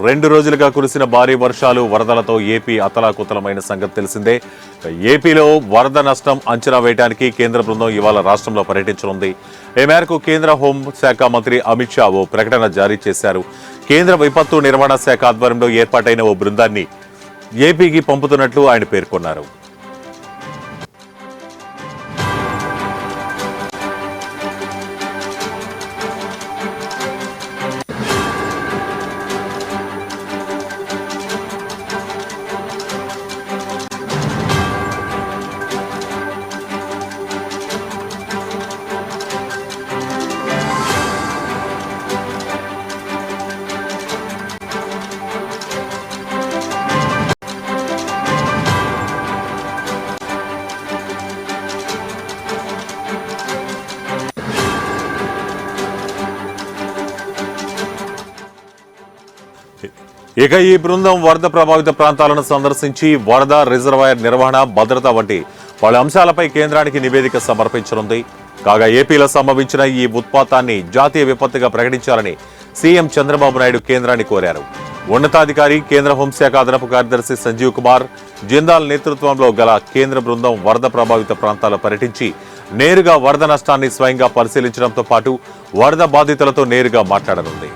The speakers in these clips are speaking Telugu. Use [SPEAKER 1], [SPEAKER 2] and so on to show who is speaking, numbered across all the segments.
[SPEAKER 1] 2 రోజులుగా కురిసిన భారీ వర్షాలు వరదలతో ఏపీ అతలాకుతలమైన సంగతి తెలిసిందే. ఏపీలో వరద నష్టం అంచనా వేయడానికి కేంద్ర బృందం ఇవాళ రాష్ట్రంలో పర్యటించనుంది. ఈ మేరకు కేంద్ర హోంశాఖ మంత్రి అమిత్ షా ఓ ప్రకటన జారీ చేశారు. కేంద్ర విపత్తు నిర్వహణ శాఖ ఆధ్వర్యంలో ఏర్పాటైన ఓ బృందాన్ని ఏపీకి పంపుతున్నట్లు ఆయన పేర్కొన్నారు. ఇక ఈ బృందం వరద ప్రభావిత ప్రాంతాలను సందర్శించి వరద రిజర్వాయర్ నిర్వహణ, భద్రత వంటి పలు అంశాలపై కేంద్రానికి నివేదిక సమర్పించనుంది. కాగా ఏపీలో సంభవించిన ఈ ఉత్పాతాన్ని జాతీయ విపత్తుగా ప్రకటించాలని సీఎం చంద్రబాబు నాయుడు కేంద్రాన్ని కోరారు. ఉన్నతాధికారి కేంద్ర హోంశాఖ అదనపు కార్యదర్శి సంజీవ్ కుమార్ జిందాల్ నేతృత్వంలో గల కేంద్ర బృందం వరద ప్రభావిత ప్రాంతాల్లో పర్యటించి నేరుగా వరద నష్టాన్ని స్వయంగా పరిశీలించడంతో పాటు వరద బాధితులతో నేరుగా మాట్లాడనుంది.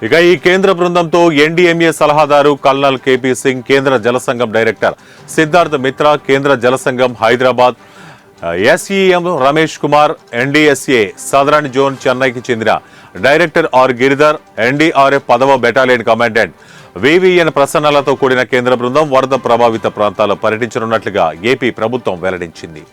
[SPEAKER 1] ఇక ఈ కేంద్ర బృందంతో ఎన్డీఎంఏ సలహాదారు కల్నల్ కేపీ సింగ్, కేంద్ర జల సంఘం డైరెక్టర్ సిద్ధార్థ్ మిత్రా, కేంద్ర జల సంఘం Hyderabad SEM Ramesh Kumar, NDSA southern zone చెన్నైకి చెందిన డైరెక్టర్ ఆర్ గిరిధర్, ఎన్డీఆర్ఎఫ్ 10వ బెటాలియన్ కమాండెంట్ వివిఎన్ ప్రసన్నలతో కూడిన కేంద్ర బృందం వరద ప్రభావిత ప్రాంతాల్లో పర్యటించనున్నట్లుగా ఏపీ ప్రభుత్వం వెల్లడించింది.